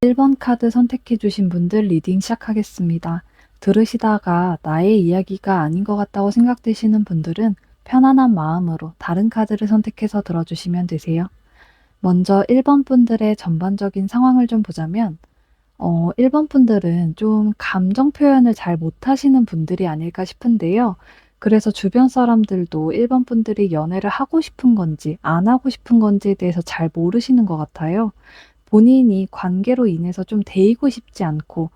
1번 카드 선택해 주신 분들 리딩 시작하겠습니다. 들으시다가 나의 이야기가 아닌 것 같다고 생각되시는 분들은 편안한 마음으로 다른 카드를 선택해서 들어주시면 되세요. 먼저 1번 분들의 전반적인 상황을 좀 보자면 1번 분들은 좀 감정 표현을 잘 못하시는 분들이 아닐까 싶은데요. 그래서 주변 사람들도 1번 분들이 연애를 하고 싶은 건지 안 하고 싶은 건지에 대해서 잘 모르시는 것 같아요. 본인이 관계로 인해서 좀 데이고 싶지 않고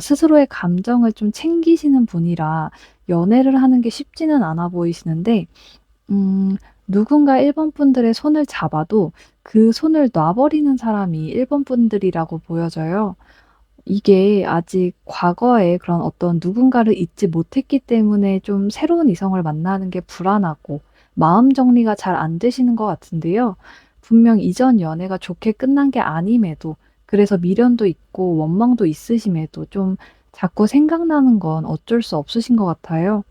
스스로의 감정을 좀 챙기시는 분이라 연애를 하는 게 쉽지는 않아 보이시는데 음 누군가 1번 분들의 손을 잡아도 그 손을 놔 버리는 사람이 1번 분들이라고 보여져요. 이게 아직 과거에 그런 어떤 누군가를 잊지 못했기 때문에 좀 새로운 이성을 만나는 게 불안하고 마음 정리가 잘 안 되시는 것 같은데요. 분명 이전 연애가 좋게 끝난 게 아님에도 그래서 미련도 있고 원망도 있으심에도 좀 자꾸 생각나는 건 어쩔 수 없으신 것 같아요.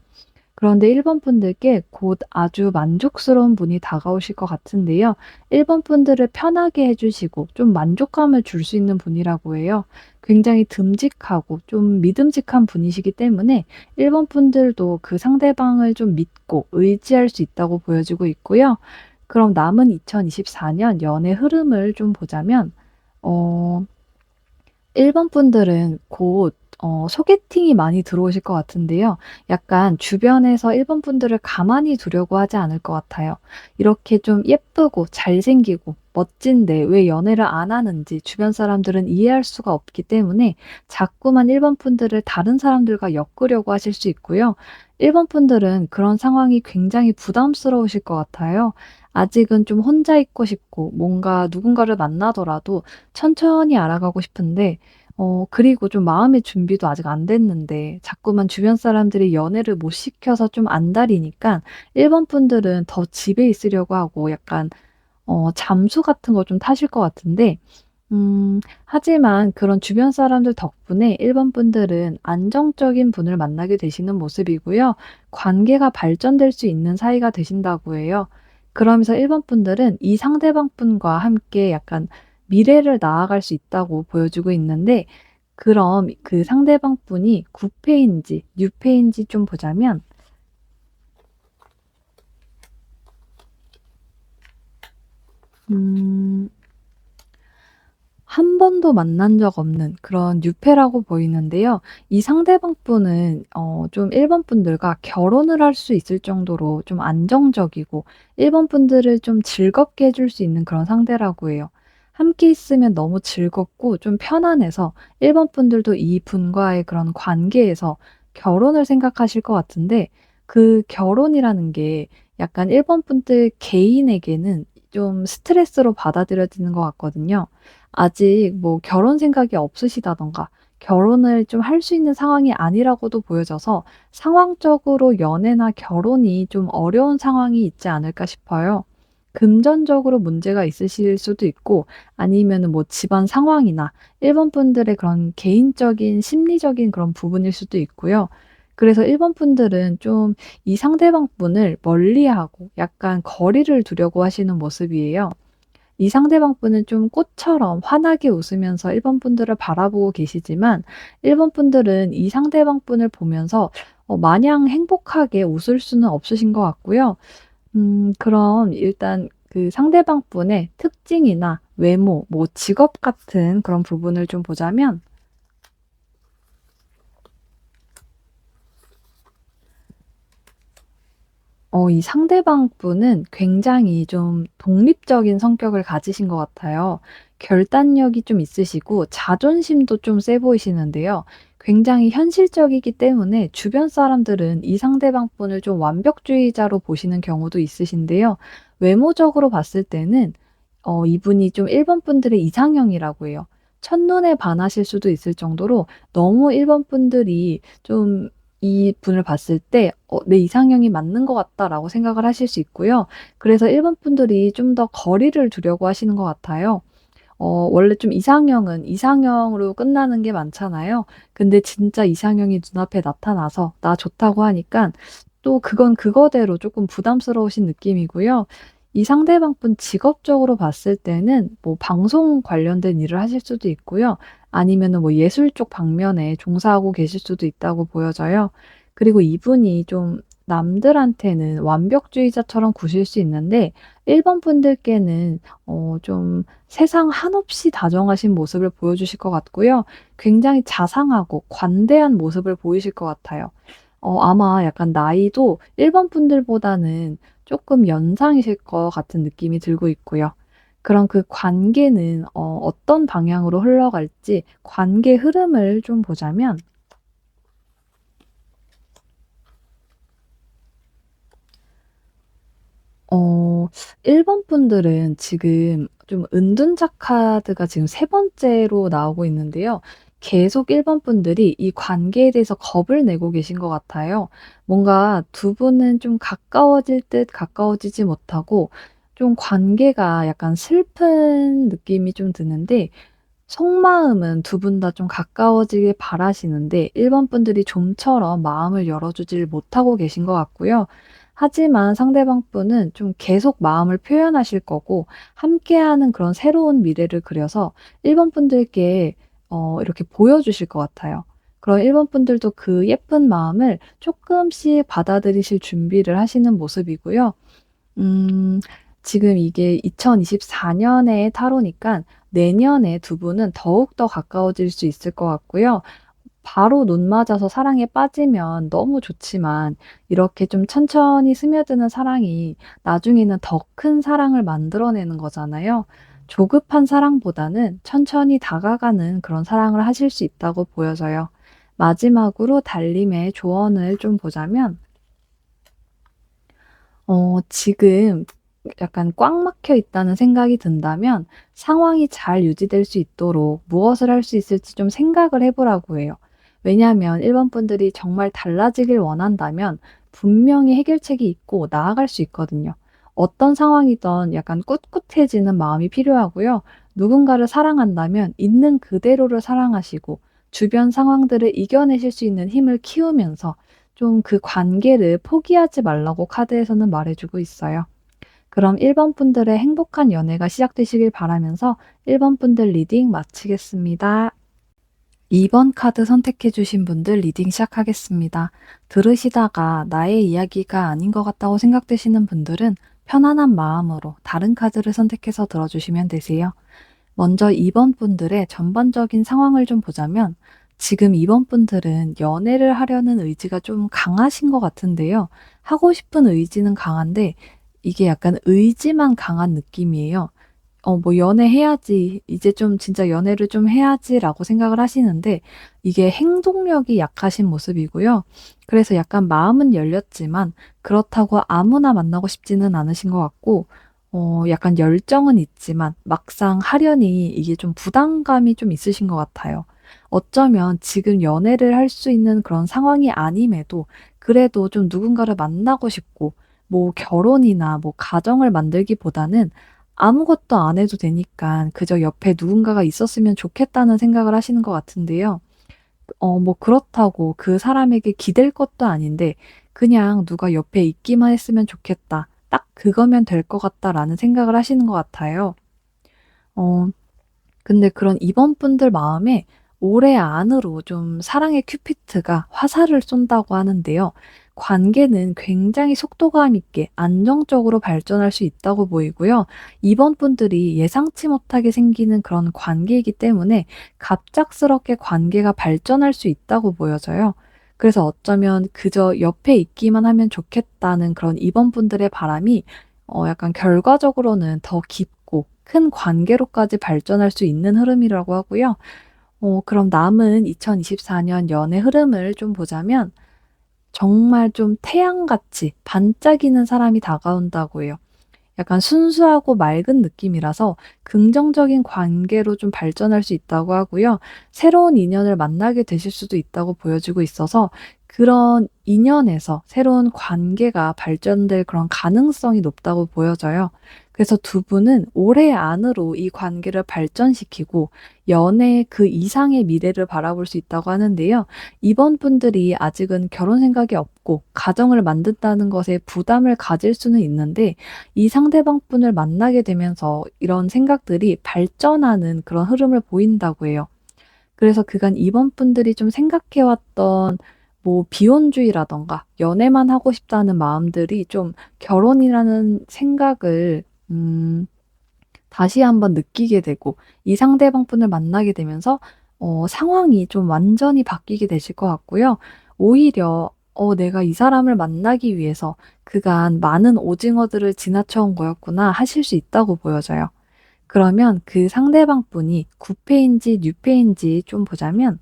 그런데 1번 분들께 곧 아주 만족스러운 분이 다가오실 것 같은데요. 1번 분들을 편하게 해 주시고 좀 만족감을 줄 수 있는 분이라고 해요. 굉장히 듬직하고 좀 믿음직한 분이시기 때문에 1번 분들도 그 상대방을 좀 믿고 의지할 수 있다고 보여지고 있고요. 그럼 남은 2024년 연애 흐름을 좀 보자면 어 1번 분들은 곧 소개팅이 많이 들어오실 것 같은데요. 약간 주변에서 1번 분들을 가만히 두려고 하지 않을 것 같아요. 이렇게 좀 예쁘고 잘생기고 멋진데 왜 연애를 안 하는지 주변 사람들은 이해할 수가 없기 때문에 자꾸만 1번 분들을 다른 사람들과 엮으려고 하실 수 있고요. 1번 분들은 그런 상황이 굉장히 부담스러우실 것 같아요. 아직은 좀 혼자 있고 싶고 뭔가 누군가를 만나더라도 천천히 알아가고 싶은데 그리고 좀 마음의 준비도 아직 안 됐는데 자꾸만 주변 사람들이 연애를 못 시켜서 좀 안달이니까 1번 분들은 더 집에 있으려고 하고 약간 잠수 같은 거 좀 타실 것 같은데 하지만 그런 주변 사람들 덕분에 1번 분들은 안정적인 분을 만나게 되시는 모습이고요. 관계가 발전될 수 있는 사이가 되신다고 해요. 그러면서 1번 분들은 이 상대방 분과 함께 약간 미래를 나아갈 수 있다고 보여주고 있는데 그럼 그 상대방 분이 구패인지 뉴패인지 좀 보자면 음 한 번도 만난 적 없는 그런 뉴페라고 보이는데요. 이 상대방 분은 좀 1번 분들과 결혼을 할 수 있을 정도로 좀 안정적이고 1번 분들을 좀 즐겁게 해줄 수 있는 그런 상대라고 해요. 함께 있으면 너무 즐겁고 좀 편안해서 1번 분들도 이분과의 그런 관계에서 결혼을 생각하실 것 같은데 그 결혼이라는 게 약간 1번 분들 개인에게는 좀 스트레스로 받아들여지는 것 같거든요. 아직 뭐 결혼 생각이 없으시다든가 결혼을 좀 할 수 있는 상황이 아니라고도 보여져서 상황적으로 연애나 결혼이 좀 어려운 상황이 있지 않을까 싶어요. 금전적으로 문제가 있으실 수도 있고 아니면은 뭐 집안 상황이나 1번 분들의 그런 개인적인 심리적인 그런 부분일 수도 있고요. 그래서 1번 분들은 좀 이 상대방 분을 멀리하고 약간 거리를 두려고 하시는 모습이에요. 이 상대방 분은 좀 꽃처럼 환하게 웃으면서 1번 분들을 바라보고 계시지만 1번 분들은 이 상대방 분을 보면서 마냥 행복하게 웃을 수는 없으신 것 같고요. 그럼 일단 그 상대방 분의 특징이나 외모, 뭐 직업 같은 그런 부분을 좀 보자면 이 상대방 분은 굉장히 좀 독립적인 성격을 가지신 것 같아요. 결단력이 좀 있으시고 자존심도 좀 세 보이시는데요. 굉장히 현실적이기 때문에 주변 사람들은 이 상대방 분을 좀 완벽주의자로 보시는 경우도 있으신데요. 외모적으로 봤을 때는 이분이 좀 1번 분들의 이상형이라고 해요. 첫눈에 반하실 수도 있을 정도로 너무 1번 분들이 좀 이분을 봤을 때 '내 이상형이 맞는 것 같다.'라고 생각을 하실 수 있고요. 그래서 1번 분들이 좀 더 거리를 두려고 하시는 것 같아요. 원래 좀 이상형은 이상형으로 끝나는 게 많잖아요. 근데 진짜 이상형이 눈앞에 나타나서 나 좋다고 하니깐 또 그건 그거대로 쪼끔 부담스러우신 느낌이고요. 이 상대방분 직업적으로 봤을 때는 뭐 방송 관련된 일을 하실 수도 있고요. 아니면은 뭐 예술 쪽 방면에 종사하고 계실 수도 있다고 보여져요. 그리고 이분이 좀 남들한테는 완벽주의자처럼 구실 수 있는데 1번 분들께는 좀 세상 한없이 다정하신 모습을 보여주실 것 같고요. 굉장히 자상하고 관대한 모습을 보이실 것 같아요. 아마 약간 나이도 1번 분들보다는 조금 연상이실 것 같은 느낌이 들고 있고요. 그럼 그 관계는 어떤 방향으로 흘러갈지 관계 흐름을 좀 보자면 1번 분들은 지금 좀 은둔자 카드가 지금 세 번째로 나오고 있는데요. 계속 1번 분들이 이 관계에 대해서 겁을 내고 계신 것 같아요. 뭔가 두 분은 좀 가까워질 듯 가까워지지 못하고 좀 관계가 약간 슬픈 느낌이 좀 드는데 속마음은 두 분 다 좀 가까워지길 바라시는데 1번 분들이 좀처럼 마음을 열어주질 못하고 계신 것 같고요. 하지만 상대방 분은 좀 계속 마음을 표현하실 거고 함께하는 그런 새로운 미래를 그려서 1번 분들께 이렇게 보여주실 것 같아요. 그럼 1번 분들도 그 예쁜 마음을 조금씩 받아들이실 준비를 하시는 모습이고요. 음 지금 이게 2024 년의 타로니까 내년에 두 분은 더욱더 가까워질 수 있을 것 같고요. 바로 눈 맞아서 사랑에 빠지면 너무 좋지만 이렇게 좀 천천히 스며드는 사랑이 나중에는 더 큰 사랑을 만들어내는 거잖아요. 조급한 사랑보다는 천천히 다가가는 그런 사랑을 하실 수 있다고 보여져요. 마지막으로 달님의 조언을 좀 보자면 지금 약간 꽉 막혀 있다는 생각이 든다면 상황이 잘 유지될 수 있도록 무엇을 할 수 있을지 좀 생각을 해 보라고 해요. 왜냐하면 1번 분들이 정말 달라지길 원한다면 분명히 해결책이 있고 나아갈 수 있거든요. 어떤 상황이든 약간 꿋꿋해지는 마음이 필요하고요. 누군가를 사랑한다면 있는 그대로를 사랑하시고 주변 상황들을 이겨내실 수 있는 힘을 키우면서 좀 그 관계를 포기하지 말라고 카드에서는 말해 주고 있어요. 그럼 1번 분들의 행복한 연애가 시작되시길 바라면서 1번 분들 리딩 마치겠습니다. 2번 카드 선택해 주신 분들 리딩 시작하겠습니다. 들으시다가 나의 이야기가 아닌 것 같다고 생각되시는 분들은 편안한 마음으로 다른 카드를 선택해서 들어주시면 되세요. 먼저 2번 분들의 전반적인 상황을 좀 보자면 지금 2번 분들은 연애를 하려는 의지가 좀 강하신 것 같은데요. 하고 싶은 의지는 강한데 이게 약간 의지만 강한 느낌이에요. 뭐 '연애해야지. 이제 좀 진짜 연애를 좀 해야지.'라고 생각을 하시는데 이게 행동력이 약하신 모습이고요. 그래서 약간 마음은 열렸지만 그렇다고 아무나 만나고 싶지는 않으신 것 같고 약간 열정은 있지만 막상 하려니 이게 좀 부담감이 좀 있으신 것 같아요. 어쩌면 지금 연애를 할 수 있는 그런 상황이 아님에도 그래도 좀 누군가를 만나고 싶고 뭐 결혼이나 뭐 가정을 만들기보다는 아무것도 안 해도 되니까 그저 옆에 누군가가 있었으면 좋겠다는 생각을 하시는 것 같은데요. 뭐 그렇다고 그 사람에게 기댈 것도 아닌데 그냥 '누가 옆에 있기만 했으면 좋겠다. 딱 그거면 될 것 같다.'라는 생각을 하시는 것 같아요. 어 근데 그런 이번 분들 마음에 올해 안으로 좀 사랑의 큐피트가 화살을 쏜다고 하는데요. 관계는 굉장히 속도감 있게 안정적으로 발전할 수 있다고 보이고요. 이번 분들이 예상치 못하게 생기는 그런 관계이기 때문에 갑작스럽게 관계가 발전할 수 있다고 보여져요. 그래서 어쩌면 그저 옆에 있기만 하면 좋겠다는 그런 이번 분들의 바람이 약간 결과적으로는 더 깊고 큰 관계로까지 발전할 수 있는 흐름이라고 하고요. 그럼 남은 2024년 연애 흐름을 좀 보자면 정말 좀 태양같이 반짝이는 사람이 다가온다고 해요. 약간 순수하고 맑은 느낌이라서 긍정적인 관계로 좀 발전할 수 있다고 하고요. 새로운 인연을 만나게 되실 수도 있다고 보여지고 있어서 그런 인연에서 새로운 관계가 발전될 그런 가능성이 높다고 보여져요. 그래서 두 분은 올해 안으로 이 관계를 발전시키고 연애 그 이상의 미래를 바라볼 수 있다고 하는데요. 이번 분들이 아직은 결혼 생각이 없고 가정을 만든다는 것에 부담을 가질 수는 있는데 이 상대방 분을 만나게 되면서 이런 생각들이 발전하는 그런 흐름을 보인다고 해요. 그래서 그간 이번 분들이 좀 생각해왔던 뭐 비혼주의라던가 연애만 하고 싶다는 마음들이 좀 결혼이라는 생각을 음, 다시 한번 느끼게 되고 이 상대방 분을 만나게 되면서 상황이 좀 완전히 바뀌게 되실 것 같고요. 오히려 내가 이 사람을 만나기 위해서 그간 많은 오징어들을 지나쳐온 거였구나 하실 수 있다고 보여져요. 그러면 그 상대방 분이 구패인지 뉴패인지 좀 보자면,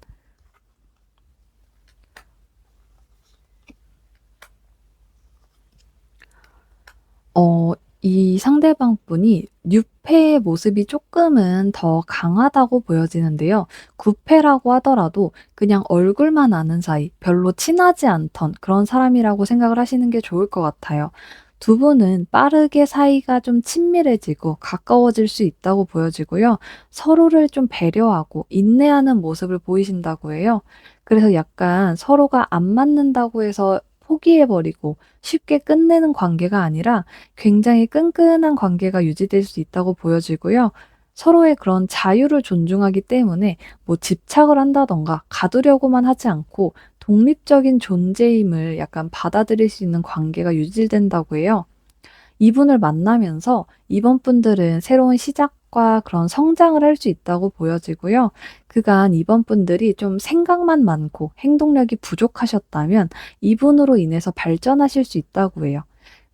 어, 이 상대방 분이 뉴패의 모습이 조금은 더 강하다고 보여지는데요. 구패라고 하더라도 그냥 얼굴만 아는 사이, 별로 친하지 않던 그런 사람이라고 생각을 하시는 게 좋을 것 같아요. 두 분은 빠르게 사이가 좀 친밀해지고 가까워질 수 있다고 보여지고요. 서로를 좀 배려하고 인내하는 모습을 보이신다고 해요. 그래서 약간 서로가 안 맞는다고 해서 포기해버리고 쉽게 끝내는 관계가 아니라 굉장히 끈끈한 관계가 유지될 수 있다고 보여지고요. 서로의 그런 자유를 존중하기 때문에 뭐 집착을 한다던가 가두려고만 하지 않고 독립적인 존재임을 약간 받아들일 수 있는 관계가 유지된다고 해요. 이분을 만나면서 이번 분들은 새로운 시작과 그런 성장을 할 수 있다고 보여지고요. 그간 이번 분들이 좀 생각만 많고 행동력이 부족하셨다면 이분으로 인해서 발전하실 수 있다고 해요.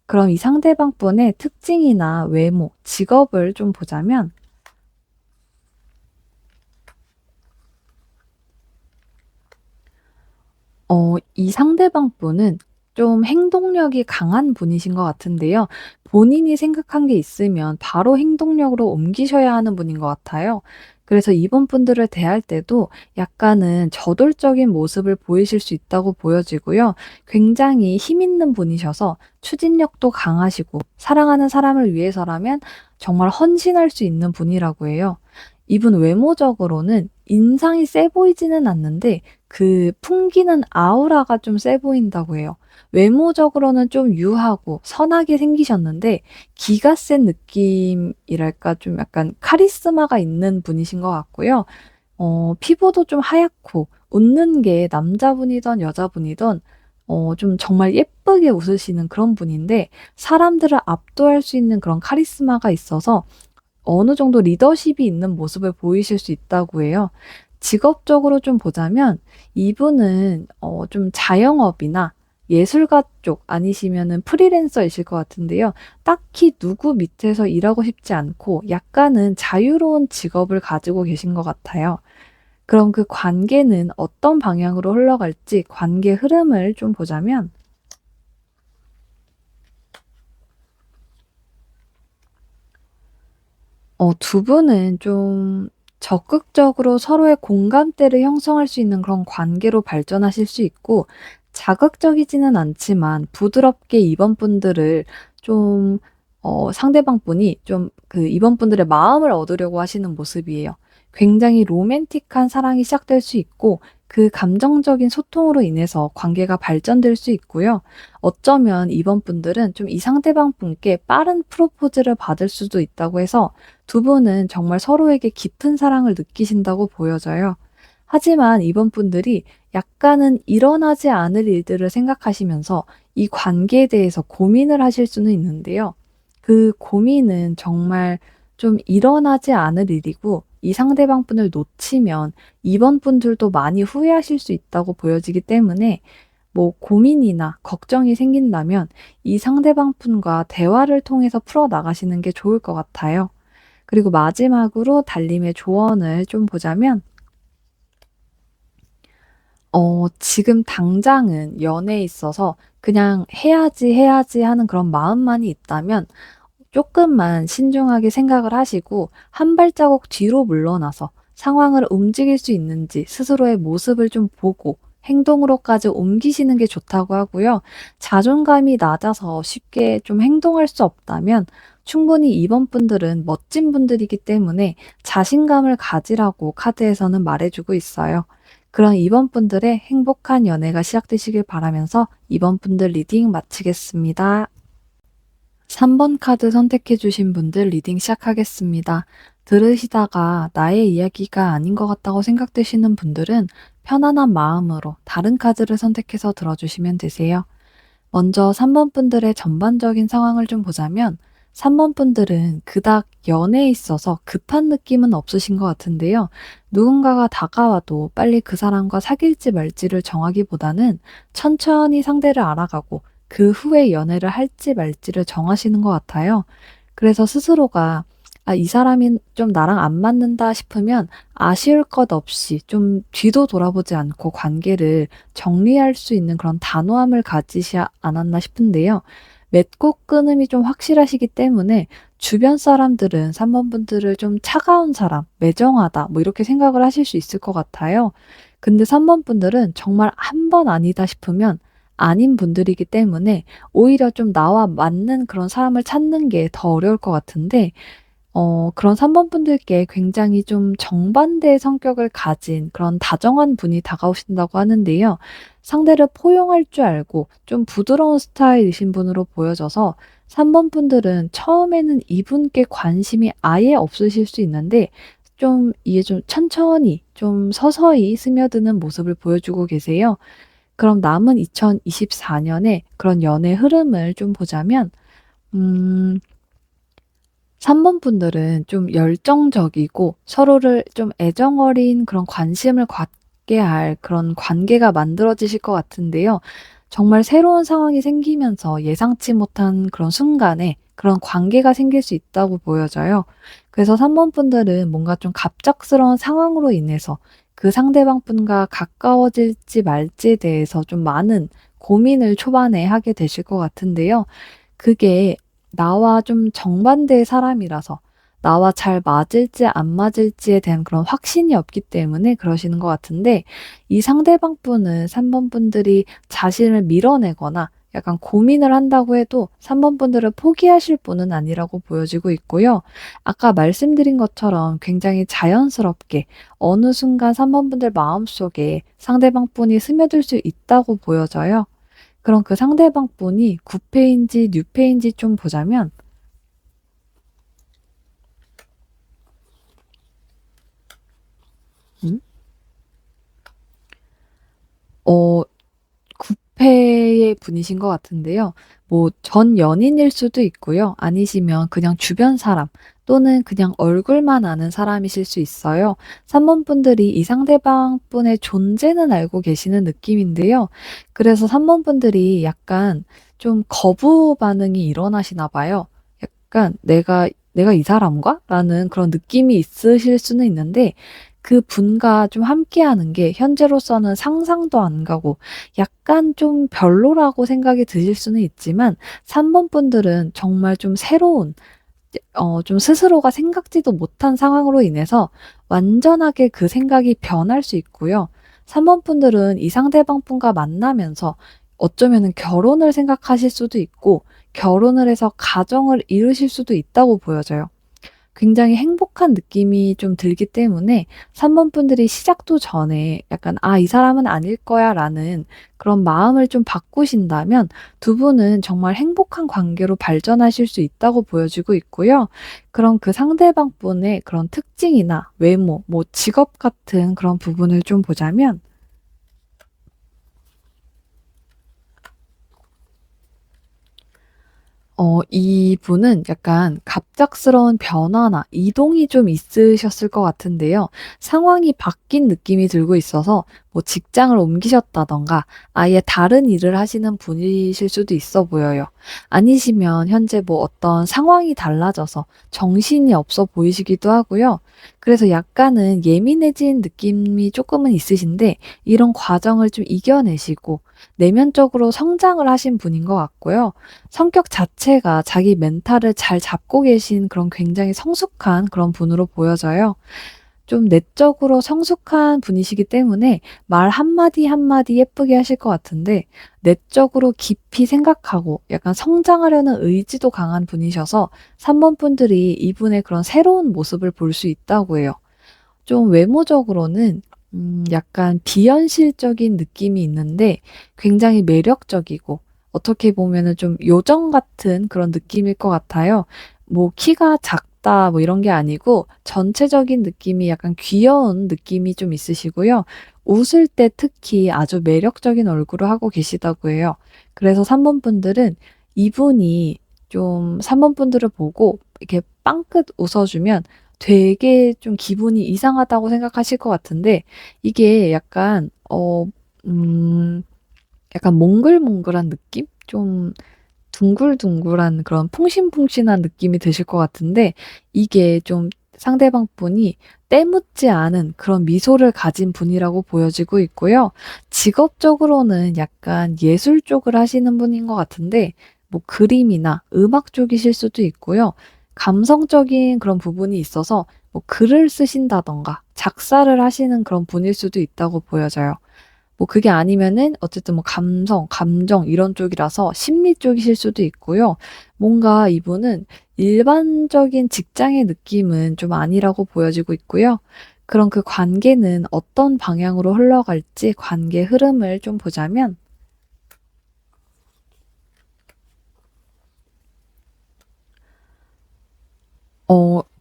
그럼 이 상대방 분의 특징이나 외모, 직업을 좀 보자면, 이 상대방 분은 좀 행동력이 강한 분이신 것 같은데요. 본인이 생각한 게 있으면 바로 행동력으로 옮기셔야 하는 분인 것 같아요. 그래서 이번 분들을 대할 때도 약간은 저돌적인 모습을 보이실 수 있다고 보여지고요. 굉장히 힘 있는 분이셔서 추진력도 강하시고 사랑하는 사람을 위해서라면 정말 헌신할 수 있는 분이라고 해요. 이분 외모적으로는 인상이 세 보이지는 않는데 그 풍기는 아우라가 좀 세 보인다고 해요. 외모적으로는 좀 유하고 선하게 생기셨는데 기가 센 느낌이랄까 좀 약간 카리스마가 있는 분이신 것 같고요. 피부도 좀 하얗고 웃는 게 남자분이든 여자분이든 좀 정말 예쁘게 웃으시는 그런 분인데 사람들을 압도할 수 있는 그런 카리스마가 있어서 어느 정도 리더십이 있는 모습을 보이실 수 있다고 해요. 직업적으로 좀 보자면 이분은 좀 자영업이나 예술가 쪽 아니시면은 프리랜서이실 것 같은데요. 딱히 누구 밑에서 일하고 싶지 않고 약간은 자유로운 직업을 가지고 계신 것 같아요. 그럼 그 관계는 어떤 방향으로 흘러갈지 관계 흐름을 좀 보자면 두 분은 좀 적극적으로 서로의 공감대를 형성할 수 있는 그런 관계로 발전하실 수 있고, 자극적이지는 않지만 부드럽게 이번 분들을 좀, 상대방 분이 좀 그 이번 분들의 마음을 얻으려고 하시는 모습이에요. 굉장히 로맨틱한 사랑이 시작될 수 있고, 그 감정적인 소통으로 인해서 관계가 발전될 수 있고요. 어쩌면 이번 분들은 좀 이 상대방 분께 빠른 프로포즈를 받을 수도 있다고 해서 두 분은 정말 서로에게 깊은 사랑을 느끼신다고 보여져요. 하지만 이번 분들이 약간은 일어나지 않을 일들을 생각하시면서 이 관계에 대해서 고민을 하실 수는 있는데요. 그 고민은 정말 좀 일어나지 않을 일이고 이 상대방 분을 놓치면 이번 분들도 많이 후회하실 수 있다고 보여지기 때문에 뭐 고민이나 걱정이 생긴다면 이 상대방 분과 대화를 통해서 풀어 나가시는 게 좋을 것 같아요. 그리고 마지막으로 달님의 조언을 좀 보자면, 지금 당장은 연애에 있어서 그냥 해야지, 해야지 하는 그런 마음만이 있다면 조금만 신중하게 생각을 하시고 한 발자국 뒤로 물러나서 상황을 움직일 수 있는지 스스로의 모습을 좀 보고 행동으로까지 옮기시는 게 좋다고 하고요. 자존감이 낮아서 쉽게 좀 행동할 수 없다면 충분히 이번 분들은 멋진 분들이기 때문에 자신감을 가지라고 카드에서는 말해주고 있어요. 그런 이번 분들의 행복한 연애가 시작되시길 바라면서 이번 분들 리딩 마치겠습니다. 3번 카드 선택해 주신 분들 리딩 시작하겠습니다. 들으시다가 나의 이야기가 아닌 것 같다고 생각되시는 분들은 편안한 마음으로 다른 카드를 선택해서 들어주시면 되세요. 먼저 3번 분들의 전반적인 상황을 좀 보자면 3번 분들은 그닥 연애에 있어서 급한 느낌은 없으신 것 같은데요. 누군가가 다가와도 빨리 그 사람과 사귈지 말지를 정하기보다는 천천히 상대를 알아가고 그 후에 연애를 할지 말지를 정하시는 것 같아요. 그래서 스스로가 이 사람이 좀 나랑 안 맞는다 싶으면 아쉬울 것 없이 좀 뒤도 돌아보지 않고 관계를 정리할 수 있는 그런 단호함을 가지시 않았나 싶은데요. 맺고 끊음이 좀 확실하시기 때문에 주변 사람들은 3번 분들을 좀 차가운 사람, 매정하다, 뭐 이렇게 생각을 하실 수 있을 것 같아요. 근데 3번 분들은 정말 한 번 아니다 싶으면 아닌 분들이기 때문에 오히려 좀 나와 맞는 그런 사람을 찾는 게 더 어려울 것 같은데, 그런 3번 분들께 굉장히 좀 정반대의 성격을 가진 그런 다정한 분이 다가오신다고 하는데요. 상대를 포용할 줄 알고 좀 부드러운 스타일이신 분으로 보여져서 3번 분들은 처음에는 이분께 관심이 아예 없으실 수 있는데 좀 이게 좀 천천히 좀 서서히 스며드는 모습을 보여주고 계세요. 그럼 남은 2024년에 그런 연애 흐름을 좀 보자면, 음, 3번 분들은 좀 열정적이고 서로를 좀 애정어린 그런 관심을 갖게 할 그런 관계가 만들어지실 것 같은데요. 정말 새로운 상황이 생기면서 예상치 못한 그런 순간에 그런 관계가 생길 수 있다고 보여져요. 그래서 3번 분들은 뭔가 좀 갑작스러운 상황으로 인해서 그 상대방 분과 가까워질지 말지에 대해서 좀 많은 고민을 초반에 하게 되실 것 같은데요. 그게 나와 좀 정반대의 사람이라서 나와 잘 맞을지 안 맞을지에 대한 그런 확신이 없기 때문에 그러시는 것 같은데, 이 상대방 분은 3번 분들이 자신을 밀어내거나 약간 고민을 한다고 해도 3번 분들을 포기하실 분은 아니라고 보여지고 있고요. 아까 말씀드린 것처럼 굉장히 자연스럽게 어느 순간 3번 분들 마음속에 상대방 분이 스며들 수 있다고 보여져요. 그럼 그 상대방 분이 구패인지 뉴패인지 좀 보자면, 음? 어, 구패의 분이신 것 같은데요. 뭐, 전 연인일 수도 있고요. 아니시면 그냥 주변 사람 또는 그냥 얼굴만 아는 사람이실 수 있어요. 3번 분들이 이 상대방 분의 존재는 알고 계시는 느낌인데요. 그래서 3번 분들이 약간 좀 거부 반응이 일어나시나 봐요. 약간 내가 이 사람과? 라는 그런 느낌이 있으실 수는 있는데, 그 분과 좀 함께하는 게 현재로서는 상상도 안 가고 약간 좀 별로라고 생각이 드실 수는 있지만 3번 분들은 정말 좀 새로운 좀 스스로가 생각지도 못한 상황으로 인해서 완전하게 그 생각이 변할 수 있고요. 3번 분들은 이 상대방 분과 만나면서 어쩌면은 결혼을 생각하실 수도 있고 결혼을 해서 가정을 이루실 수도 있다고 보여져요. 굉장히 행복한 느낌이 좀 들기 때문에 3번 분들이 시작도 전에 약간 이 사람은 아닐 거야 라는 그런 마음을 좀 바꾸신다면 두 분은 정말 행복한 관계로 발전하실 수 있다고 보여지고 있고요. 그럼 그 상대방 분의 그런 특징이나 외모, 뭐 직업 같은 그런 부분을 좀 보자면 이분은 약간 갑작스러운 변화나 이동이 좀 있으셨을 것 같은데요. 상황이 바뀐 느낌이 들고 있어서 뭐 직장을 옮기셨다던가 아예 다른 일을 하시는 분이실 수도 있어 보여요. 아니시면 현재 뭐 어떤 상황이 달라져서 정신이 없어 보이시기도 하고요. 그래서 약간은 예민해진 느낌이 조금은 있으신데 이런 과정을 좀 이겨내시고 내면적으로 성장을 하신 분인 것 같고요. 성격 자체가 자기 멘탈을 잘 잡고 계신 그런 굉장히 성숙한 그런 분으로 보여져요. 좀 내적으로 성숙한 분이시기 때문에 말 한마디 한마디 예쁘게 하실 것 같은데 내적으로 깊이 생각하고 약간 성장하려는 의지도 강한 분이셔서 3번 분들이 이분의 그런 새로운 모습을 볼 수 있다고 해요. 좀 외모적으로는 약간 비현실적인 느낌이 있는데 굉장히 매력적이고 어떻게 보면은 좀 요정 같은 그런 느낌일 것 같아요. 뭐 키가 작다 뭐 이런 게 아니고 전체적인 느낌이 약간 귀여운 느낌이 좀 있으시고요. 웃을 때 특히 아주 매력적인 얼굴을 하고 계시다고 해요. 그래서 3번 분들은 이분이 좀 3번 분들을 보고 이렇게 빵긋 웃어주면 되게 좀 기분이 이상하다고 생각하실 것 같은데 이게 음, 약간 몽글몽글한 느낌? 좀 둥글둥글한 그런 풍신풍신한 느낌이 드실 것 같은데 이게 좀 상대방 분이 때묻지 않은 그런 미소를 가진 분이라고 보여지고 있고요. 직업적으로는 약간 예술 쪽을 하시는 분인 것 같은데 뭐 그림이나 음악 쪽이실 수도 있고요. 감성적인 그런 부분이 있어서 뭐 글을 쓰신다던가 작사를 하시는 그런 분일 수도 있다고 보여져요. 뭐 그게 아니면은 어쨌든 뭐 감성, 감정 이런 쪽이라서 심리 쪽이실 수도 있고요. 뭔가 이분은 일반적인 직장의 느낌은 좀 아니라고 보여지고 있고요. 그럼 그 관계는 어떤 방향으로 흘러갈지 관계 흐름을 좀 보자면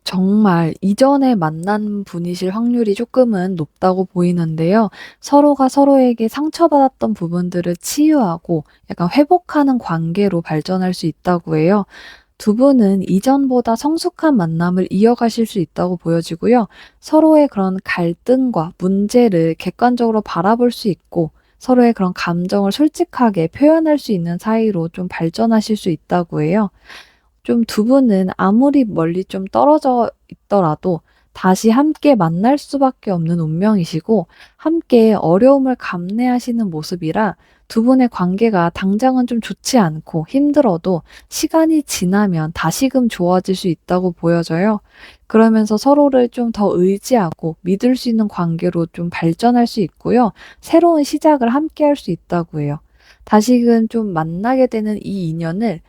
정말 이전에 만난 분이실 확률이 조금은 높다고 보이는데요. 서로가 서로에게 상처받았던 부분들을 치유하고 약간 회복하는 관계로 발전할 수 있다고 해요. 두 분은 이전보다 성숙한 만남을 이어가실 수 있다고 보여지고요. 서로의 그런 갈등과 문제를 객관적으로 바라볼 수 있고 서로의 그런 감정을 솔직하게 표현할 수 있는 사이로 좀 발전하실 수 있다고 해요. 좀 두 분은 아무리 멀리 좀 떨어져 있더라도 다시 함께 만날 수밖에 없는 운명이시고 함께 어려움을 감내하시는 모습이라 두 분의 관계가 당장은 좀 좋지 않고 힘들어도 시간이 지나면 다시금 좋아질 수 있다고 보여져요. 그러면서 서로를 좀 더 의지하고 믿을 수 있는 관계로 좀 발전할 수 있고요. 새로운 시작을 함께 할 수 있다고 해요. 다시금 좀 만나게 되는 이 인연을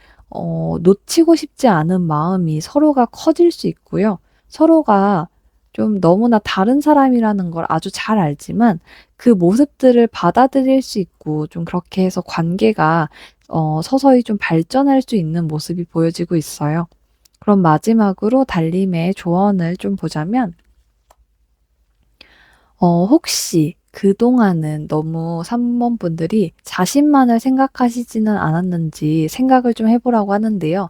놓치고 싶지 않은 마음이 서로가 커질 수 있고요. 서로가 좀 너무나 다른 사람이라는 걸 아주 잘 알지만 그 모습들을 받아들일 수 있고 좀 그렇게 해서 관계가 서서히 좀 발전할 수 있는 모습이 보여지고 있어요. 그럼 마지막으로 달님의 조언을 좀 보자면 혹시 그동안은 너무 3번 분들이 자신만을 생각하시지는 않았는지 생각을 좀 해보라고 하는데요.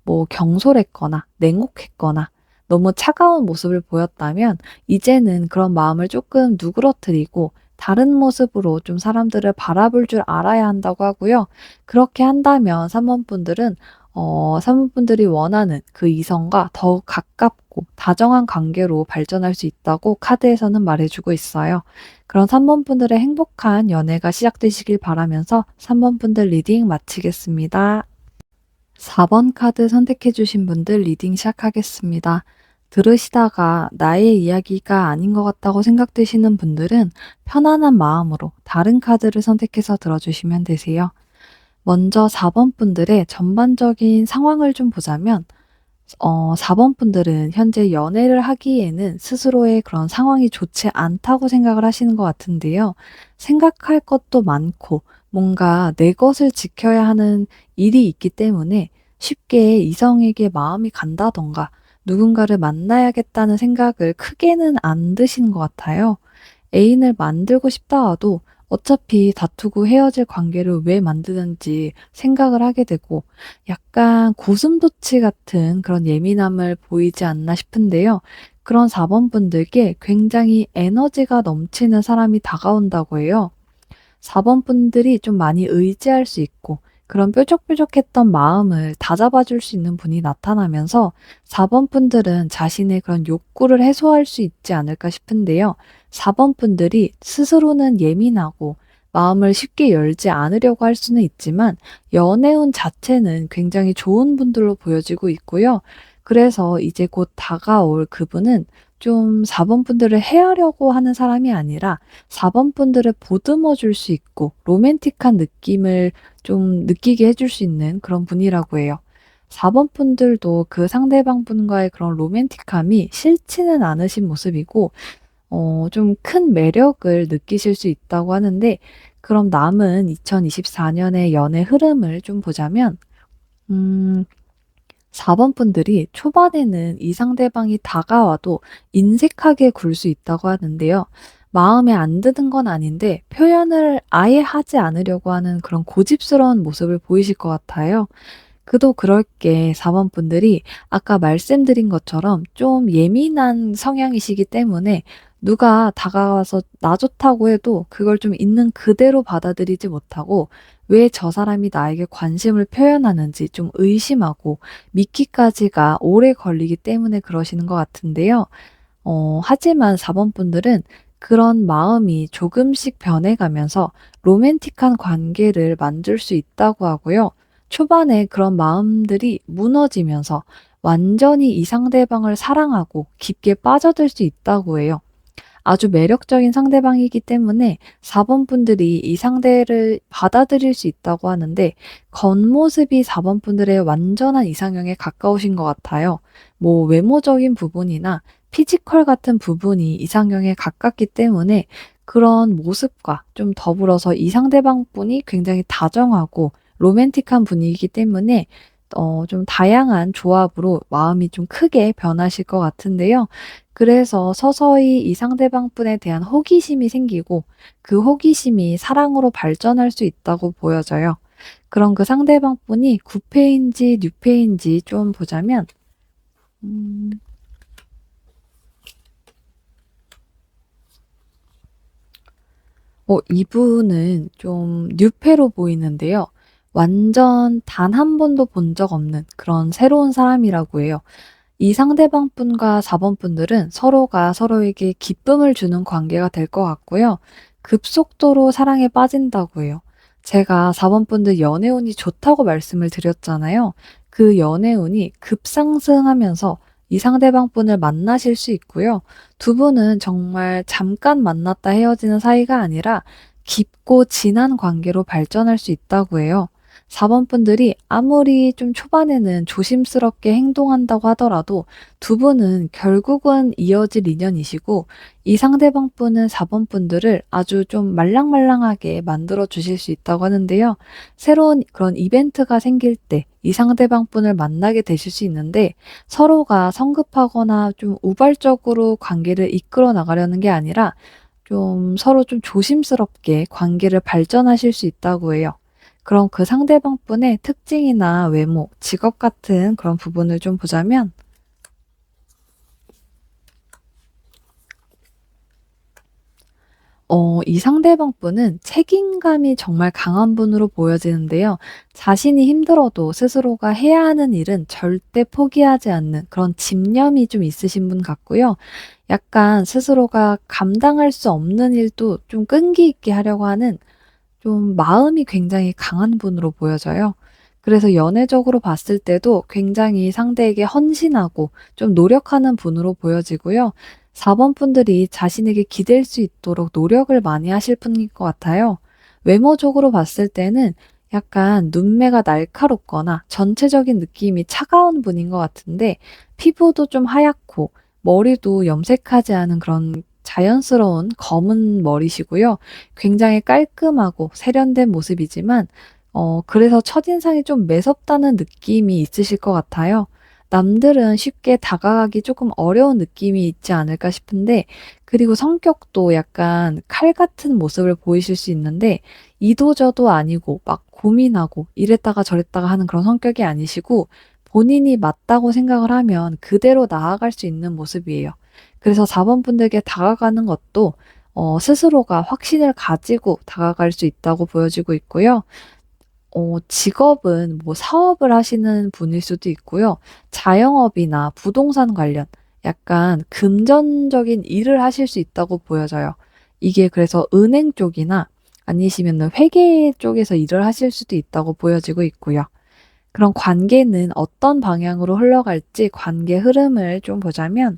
뭐 경솔했거나 냉혹했거나 너무 차가운 모습을 보였다면 이제는 그런 마음을 조금 누그러뜨리고 다른 모습으로 좀 사람들을 바라볼 줄 알아야 한다고 하고요. 그렇게 한다면 3번 분들은 3번 분들이 원하는 그 이성과 더욱 가깝고 다정한 관계로 발전할 수 있다고 카드에서는 말해주고 있어요. 그런 3번 분들의 행복한 연애가 시작되시길 바라면서 3번 분들 리딩 마치겠습니다. 4번 카드 선택해주신 분들 리딩 시작하겠습니다. 들으시다가 나의 이야기가 아닌 것 같다고 생각되시는 분들은 편안한 마음으로 다른 카드를 선택해서 들어주시면 되세요. 먼저 4번 분들의 전반적인 상황을 좀 보자면 4번 분들은 현재 연애를 하기에는 스스로의 그런 상황이 좋지 않다고 생각을 하시는 것 같은데요. 생각할 것도 많고 뭔가 내 것을 지켜야 하는 일이 있기 때문에 쉽게 이성에게 마음이 간다던가 누군가를 만나야겠다는 생각을 크게는 안 드시는 것 같아요. 애인을 만들고 싶다 하도 어차피 다투고 헤어질 관계를 왜 만드는지 생각을 하게 되고 약간 고슴도치 같은 그런 예민함을 보이지 않나 싶은데요. 그런 4번 분들께 굉장히 에너지가 넘치는 사람이 다가온다고 해요. 4번 분들이 좀 많이 의지할 수 있고 그런 뾰족뾰족했던 마음을 다잡아 줄 수 있는 분이 나타나면서 4번 분들은 자신의 그런 욕구를 해소할 수 있지 않을까 싶은데요. 4번 분들이 스스로는 예민하고 마음을 쉽게 열지 않으려고 할 수는 있지만 연애운 자체는 굉장히 좋은 분들로 보여지고 있고요. 그래서 이제 곧 다가올 그분은 좀 4번 분들을 해하려고 하는 사람이 아니라 4번 분들을 보듬어 줄 수 있고 로맨틱한 느낌을 좀 느끼게 해줄 수 있는 그런 분이라고 해요. 4번 분들도 그 상대방 분과의 그런 로맨틱함이 싫지는 않으신 모습이고 좀 큰 매력을 느끼실 수 있다고 하는데, 그럼 남은 2024 년의 연애 흐름을 좀 보자면, 음 4번 분들이 초반에는 이 상대방이 다가와도 인색하게 굴 수 있다고 하는데요. 마음에 안 드는 건 아닌데 표현을 아예 하지 않으려고 하는 그런 고집스러운 모습을 보이실 것 같아요. 그도 그럴 게 4번 분들이 아까 말씀드린 것처럼 좀 예민한 성향이시기 때문에 누가 다가와서 나 좋다고 해도 그걸 좀 있는 그대로 받아들이지 못하고 왜 저 사람이 나에게 관심을 표현하는지 좀 의심하고 믿기까지가 오래 걸리기 때문에 그러시는 것 같은데요. 하지만 4번 분들은 그런 마음이 조금씩 변해가면서 로맨틱한 관계를 만들 수 있다고 하고요. 초반에 그런 마음들이 무너지면서 완전히 이 상대방을 사랑하고 깊게 빠져들 수 있다고 해요. 아주 매력적인 상대방이기 때문에 4번 분들이 이 상대를 받아들일 수 있다고 하는데, 겉모습이 4번 분들의 완전한 이상형에 가까우신 것 같아요. 뭐 외모적인 부분이나 피지컬 같은 부분이 이상형에 가깝기 때문에 그런 모습과 좀 더불어서 이 상대방 분이 굉장히 다정하고 로맨틱한 분이기 때문에 좀 다양한 조합으로 마음이 좀 크게 변하실 것 같은데요. 그래서 서서히 이 상대방 분에 대한 호기심이 생기고 그 호기심이 사랑으로 발전할 수 있다고 보여져요. 그럼 그 상대방 분이 구패인지 뉴패인지 좀 보자면, 음, 이분은 좀 뉴페로 보이는데요. 완전 단 한 번도 본 적 없는 그런 새로운 사람이라고 해요. 이 상대방 분과 4번 분들은 서로가 서로에게 기쁨을 주는 관계가 될 것 같고요. 급속도로 사랑에 빠진다고 해요. 제가 4번 분들 연애운이 좋다고 말씀을 드렸잖아요. 그 연애운이 급상승하면서 이 상대방 분을 만나실 수 있고요. 두 분은 정말 잠깐 만났다 헤어지는 사이가 아니라 깊고 진한 관계로 발전할 수 있다고 해요. 4번 분들이 아무리 좀 초반에는 조심스럽게 행동한다고 하더라도 두 분은 결국은 이어질 인연이시고, 이 상대방 분은 4번 분들을 아주 좀 말랑말랑하게 만들어 주실 수 있다고 하는데요. 새로운 그런 이벤트가 생길 때 이 상대방 분을 만나게 되실 수 있는데, 서로가 성급하거나 좀 우발적으로 관계를 이끌어 나가려는 게 아니라 좀 서로 좀 조심스럽게 관계를 발전하실 수 있다고 해요. 그럼 그 상대방 분의 특징이나 외모, 직업 같은 그런 부분을 좀 보자면, 이 상대방 분은 책임감이 정말 강한 분으로 보여지는데요. 자신이 힘들어도 스스로가 해야 하는 일은 절대 포기하지 않는 그런 집념이 좀 있으신 분 같고요. 약간 스스로가 감당할 수 없는 일도 좀 끈기 있게 하려고 하는 좀 마음이 굉장히 강한 분으로 보여져요. 그래서 연애적으로 봤을 때도 굉장히 상대에게 헌신하고 좀 노력하는 분으로 보여지고요. 4번 분들이 자신에게 기댈 수 있도록 노력을 많이 하실 분인 것 같아요. 외모적으로 봤을 때는 약간 눈매가 날카롭거나 전체적인 느낌이 차가운 분인 것 같은데, 피부도 좀 하얗고 머리도 염색하지 않은 그런 자연스러운 검은 머리시고요. 굉장히 깔끔하고 세련된 모습이지만 그래서 첫인상이 좀 매섭다는 느낌이 있으실 것 같아요. 남들은 쉽게 다가가기 조금 어려운 느낌이 있지 않을까 싶은데, 그리고 성격도 약간 칼 같은 모습을 보이실 수 있는데, 이도저도 아니고 막 고민하고 이랬다가 저랬다가 하는 그런 성격이 아니시고, 본인이 맞다고 생각을 하면 그대로 나아갈 수 있는 모습이에요. 그래서 4번 분들께 다가가는 것도 스스로가 확신을 가지고 다가갈 수 있다고 보여지고 있고요. 직업은 뭐 사업을 하시는 분일 수도 있고요. 자영업이나 부동산 관련 약간 금전적인 일을 하실 수 있다고 보여져요. 이게 그래서 은행 쪽이나 아니시면은 회계 쪽에서 일을 하실 수도 있다고 보여지고 있고요. 그럼 관계는 어떤 방향으로 흘러갈지 관계 흐름을 좀 보자면,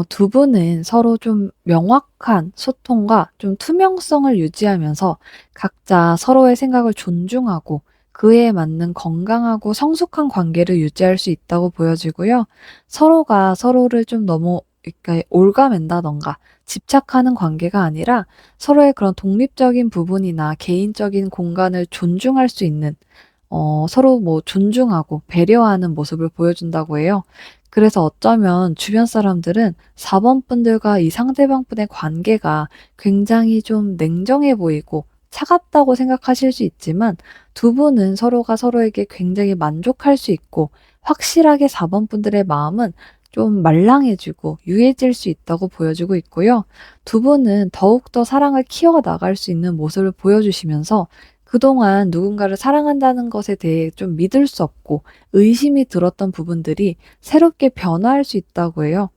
두 분은 서로 좀 명확한 소통과 좀 투명성을 유지하면서 각자 서로의 생각을 존중하고 그에 맞는 건강하고 성숙한 관계를 유지할 수 있다고 보여지고요. 서로가 서로를 좀 너무 이렇게 올가맨다던가 집착하는 관계가 아니라 서로의 그런 독립적인 부분이나 개인적인 공간을 존중할 수 있는 서로 뭐 존중하고 배려하는 모습을 보여준다고 해요. 그래서 어쩌면 주변 사람들은 4번 분들과 이 상대방 분의 관계가 굉장히 좀 냉정해 보이고 차갑다고 생각하실 수 있지만 두 분은 서로가 서로에게 굉장히 만족할 수 있고 확실하게 4번 분들의 마음은 좀 말랑해지고 유해질 수 있다고 보여지고 있고요. 두 분은 더욱더 사랑을 키워나갈 수 있는 모습을 보여주시면서 그동안 누군가를 사랑한다는 것에 대해 좀 믿을 수 없고 의심이 들었던 부분들이 새롭게 변화할 수 있다고 해요.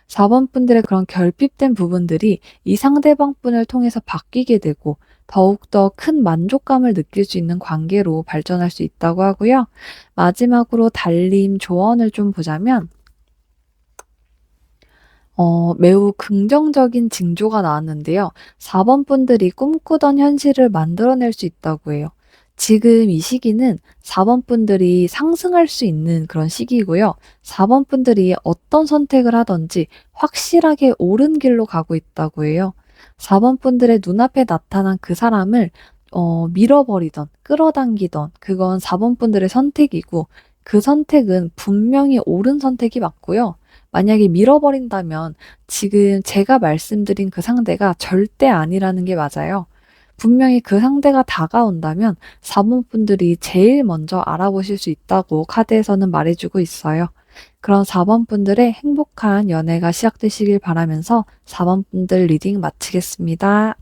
4번 분들의 그런 결핍된 부분들이 이 상대방 분을 통해서 바뀌게 되고 더욱더 큰 만족감을 느낄 수 있는 관계로 발전할 수 있다고 하고요. 마지막으로 달림 조언을 좀 보자면 매우 긍정적인 징조가 나왔는데요. 4번 분들이 꿈꾸던 현실을 만들어낼 수 있다고 해요. 지금 이 시기는 4번 분들이 상승할 수 있는 그런 시기고요. 4번 분들이 어떤 선택을 하든지 확실하게 옳은 길로 가고 있다고 해요. 4번 분들의 눈앞에 나타난 그 사람을 밀어버리던 끌어당기던 그건 4번 분들의 선택이고 그 선택은 분명히 옳은 선택이 맞고요. 만약에 밀어버린다면 지금 제가 말씀드린 그 상대가 절대 아니라는 게 맞아요. 분명히 그 상대가 다가온다면 사번분들이 제일 먼저 알아보실 수 있다고 카드에서는 말해주고 있어요. 그런 4번 분들의 행복한 연애가 시작되시길 바라면서 4번 분들 리딩 마치겠습니다.